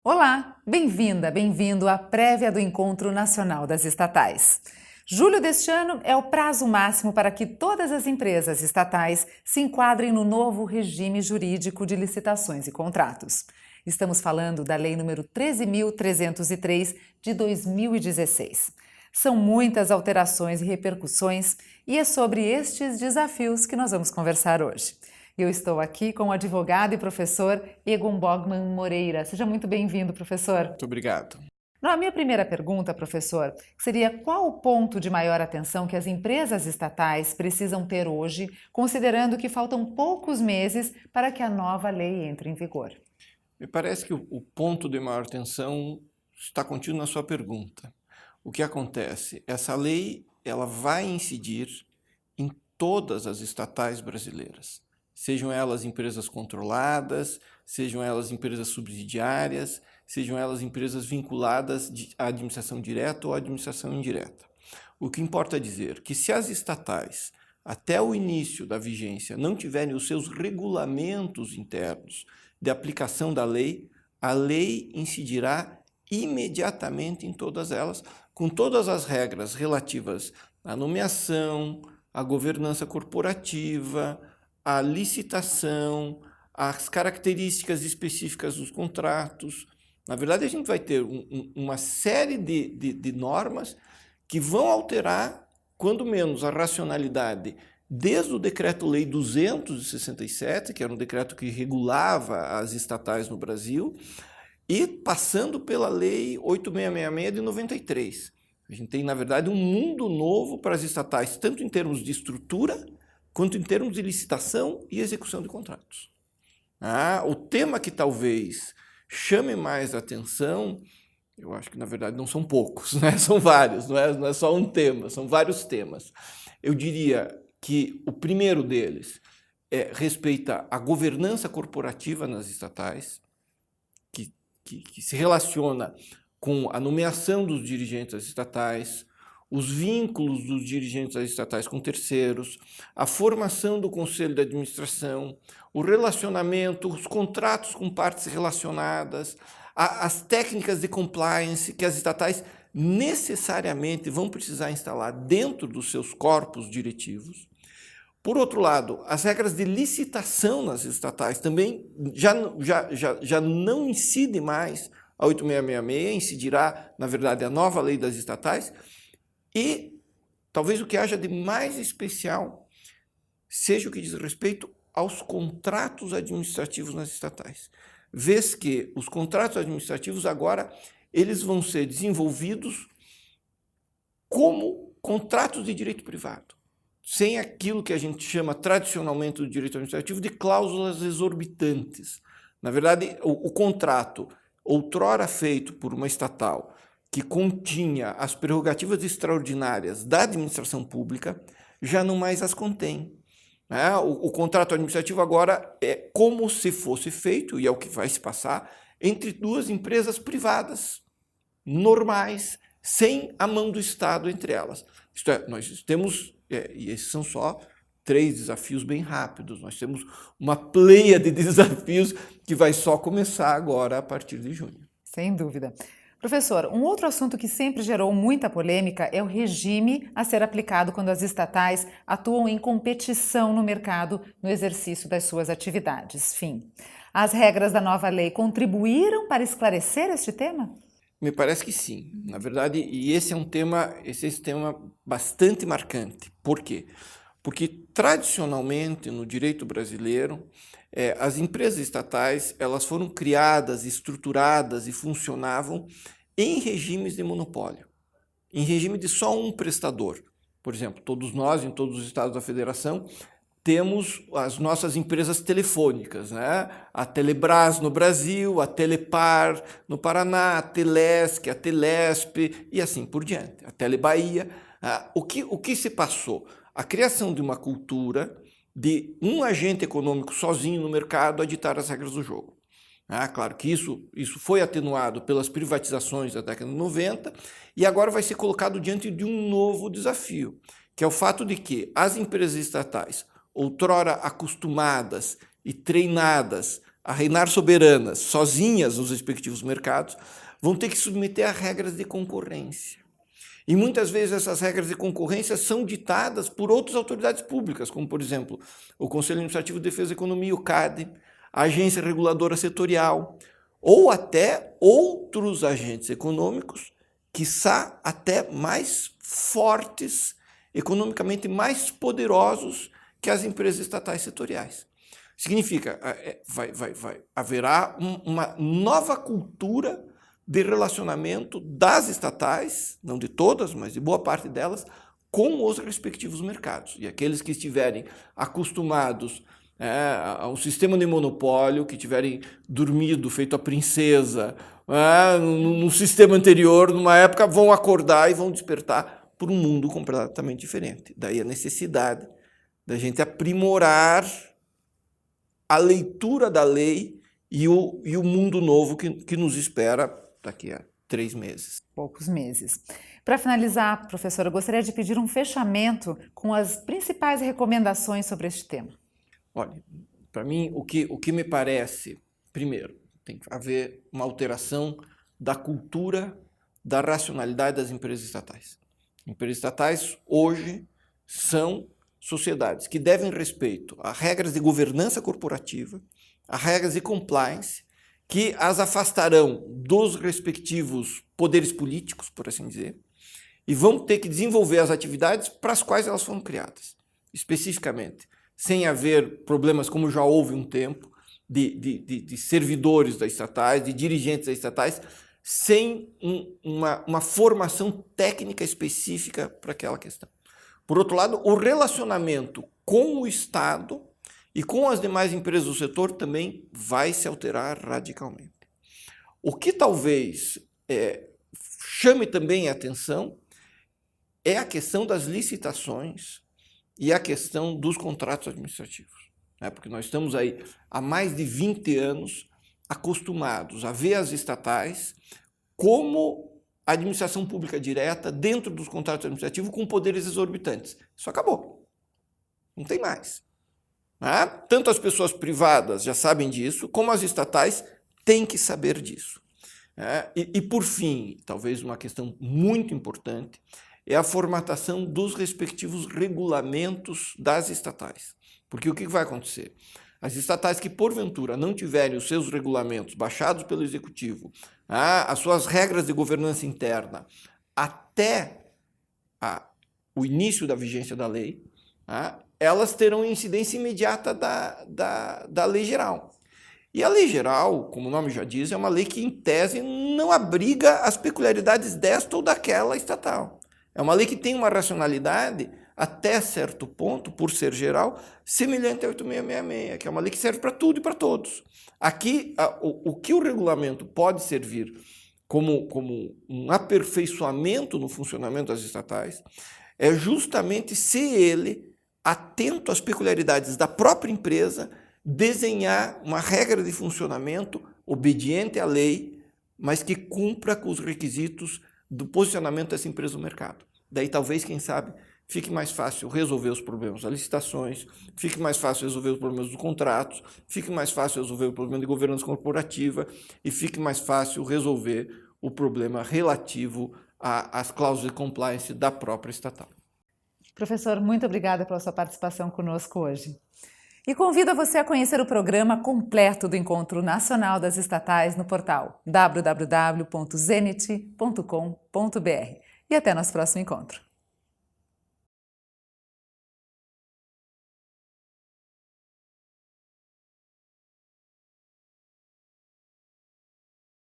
Olá, bem-vinda, bem-vindo à prévia do Encontro Nacional das Estatais. Julho deste ano é o prazo máximo para que todas as empresas estatais se enquadrem no novo regime jurídico de licitações e contratos. Estamos falando da Lei nº 13.303 de 2016. São muitas alterações e repercussões e é sobre estes desafios que nós vamos conversar hoje. Eu estou aqui com o advogado e professor Egon Bogmann Moreira. Seja muito bem-vindo, professor. Muito obrigado. A minha primeira pergunta, professor, seria qual o ponto de maior atenção que as empresas estatais precisam ter hoje, considerando que faltam poucos meses para que a nova lei entre em vigor? Me parece que o ponto de maior atenção está contido na sua pergunta. O que acontece? Essa lei ela vai incidir em todas as estatais brasileiras. Sejam elas empresas controladas, sejam elas empresas subsidiárias, sejam elas empresas vinculadas à administração direta ou à administração indireta. O que importa é dizer que se as estatais, até o início da vigência, não tiverem os seus regulamentos internos de aplicação da lei, a lei incidirá imediatamente em todas elas, com todas as regras relativas à nomeação, à governança corporativa, a licitação, as características específicas dos contratos. Na verdade, a gente vai ter uma série de normas que vão alterar, quando menos, a racionalidade desde o Decreto-Lei 267, que era um decreto que regulava as estatais no Brasil, e passando pela Lei 8666 de 93. A gente tem, na verdade, um mundo novo para as estatais, tanto em termos de estrutura, quanto em termos de licitação e execução de contratos. O tema que talvez chame mais atenção, eu acho que na verdade não são poucos, né? São vários, não é só um tema, são vários temas. Eu diria que o primeiro deles respeita a governança corporativa nas estatais, que se relaciona com a nomeação dos dirigentes das estatais, os vínculos dos dirigentes das estatais com terceiros, a formação do conselho de administração, o relacionamento, os contratos com partes relacionadas, as técnicas de compliance que as estatais necessariamente vão precisar instalar dentro dos seus corpos diretivos. Por outro lado, as regras de licitação nas estatais também já não incide mais a 8666, incidirá, na verdade, a nova lei das estatais. E talvez o que haja de mais especial seja o que diz respeito aos contratos administrativos nas estatais. Vês que os contratos administrativos agora eles vão ser desenvolvidos como contratos de direito privado, sem aquilo que a gente chama tradicionalmente do direito administrativo de cláusulas exorbitantes. Na verdade, o contrato, outrora feito por uma estatal, que continha as prerrogativas extraordinárias da administração pública, já não mais as contém. O contrato administrativo agora é como se fosse feito, e é o que vai se passar, entre duas empresas privadas, normais, sem a mão do Estado entre elas. Isto é, nós temos, e esses são só 3 desafios bem rápidos, nós temos uma pleia de desafios que vai só começar agora a partir de junho. Sem dúvida. Professor, um outro assunto que sempre gerou muita polêmica é o regime a ser aplicado quando as estatais atuam em competição no mercado no exercício das suas atividades. Fim. As regras da nova lei contribuíram para esclarecer este tema? Me parece que sim. Na verdade, e esse é um tema bastante marcante. Por quê? Porque, tradicionalmente, no direito brasileiro, as empresas estatais elas foram criadas, estruturadas e funcionavam em regimes de monopólio, em regime de só um prestador. Por exemplo, todos nós, em todos os estados da federação, temos as nossas empresas telefônicas, né? A Telebrás no Brasil, a Telepar no Paraná, a Telesc, a Telesp e assim por diante, a Telebahia. O que se passou? A criação de uma cultura de um agente econômico sozinho no mercado a ditar as regras do jogo. Claro que isso foi atenuado pelas privatizações da década de 90 e agora vai ser colocado diante de um novo desafio, que é o fato de que as empresas estatais, outrora acostumadas e treinadas a reinar soberanas, sozinhas nos respectivos mercados, vão ter que submeter a regras de concorrência. E muitas vezes essas regras de concorrência são ditadas por outras autoridades públicas, como, por exemplo, o Conselho Administrativo de Defesa da Economia, o CADE, a Agência Reguladora Setorial, ou até outros agentes econômicos, quiçá até mais fortes, economicamente mais poderosos que as empresas estatais setoriais. Significa, haverá uma nova cultura de relacionamento das estatais, não de todas, mas de boa parte delas, com os respectivos mercados. E aqueles que estiverem acostumados ao sistema de monopólio, que tiverem dormido, feito a princesa, no sistema anterior, numa época, vão acordar e vão despertar por um mundo completamente diferente. Daí a necessidade da gente aprimorar a leitura da lei e o mundo novo que nos espera daqui a 3 meses. Poucos meses. Para finalizar, professora, eu gostaria de pedir um fechamento com as principais recomendações sobre este tema. Olha, para mim, o que me parece, primeiro, tem que haver uma alteração da cultura da racionalidade das empresas estatais. Empresas estatais, hoje, são sociedades que devem respeito a regras de governança corporativa, a regras de compliance, que as afastarão dos respectivos poderes políticos, por assim dizer, e vão ter que desenvolver as atividades para as quais elas foram criadas. Especificamente, sem haver problemas como já houve um tempo, de servidores das estatais, de dirigentes das estatais, sem uma formação técnica específica para aquela questão. Por outro lado, o relacionamento com o Estado e com as demais empresas do setor também vai se alterar radicalmente. O que talvez chame também a atenção é a questão das licitações e a questão dos contratos administrativos. Porque nós estamos aí há mais de 20 anos acostumados a ver as estatais como administração pública direta dentro dos contratos administrativos com poderes exorbitantes. Isso acabou. Não tem mais. Tanto as pessoas privadas já sabem disso, como as estatais têm que saber disso. E por fim, talvez uma questão muito importante, é a formatação dos respectivos regulamentos das estatais. Porque o que vai acontecer? As estatais que, porventura, não tiverem os seus regulamentos baixados pelo Executivo, as suas regras de governança interna, até o início da vigência da lei, elas terão incidência imediata da lei geral. E a lei geral, como o nome já diz, é uma lei que, em tese, não abriga as peculiaridades desta ou daquela estatal. É uma lei que tem uma racionalidade, até certo ponto, por ser geral, semelhante à 8666, que é uma lei que serve para tudo e para todos. Aqui, o que o regulamento pode servir como um aperfeiçoamento no funcionamento das estatais é justamente ser ele, atento às peculiaridades da própria empresa, desenhar uma regra de funcionamento obediente à lei, mas que cumpra com os requisitos do posicionamento dessa empresa no mercado. Daí talvez, quem sabe, fique mais fácil resolver os problemas das licitações, fique mais fácil resolver os problemas dos contratos, fique mais fácil resolver o problema de governança corporativa e fique mais fácil resolver o problema relativo às cláusulas de compliance da própria estatal. Professor, muito obrigada pela sua participação conosco hoje. E convido você a conhecer o programa completo do Encontro Nacional das Estatais no portal www.zenit.com.br. E até nosso próximo encontro.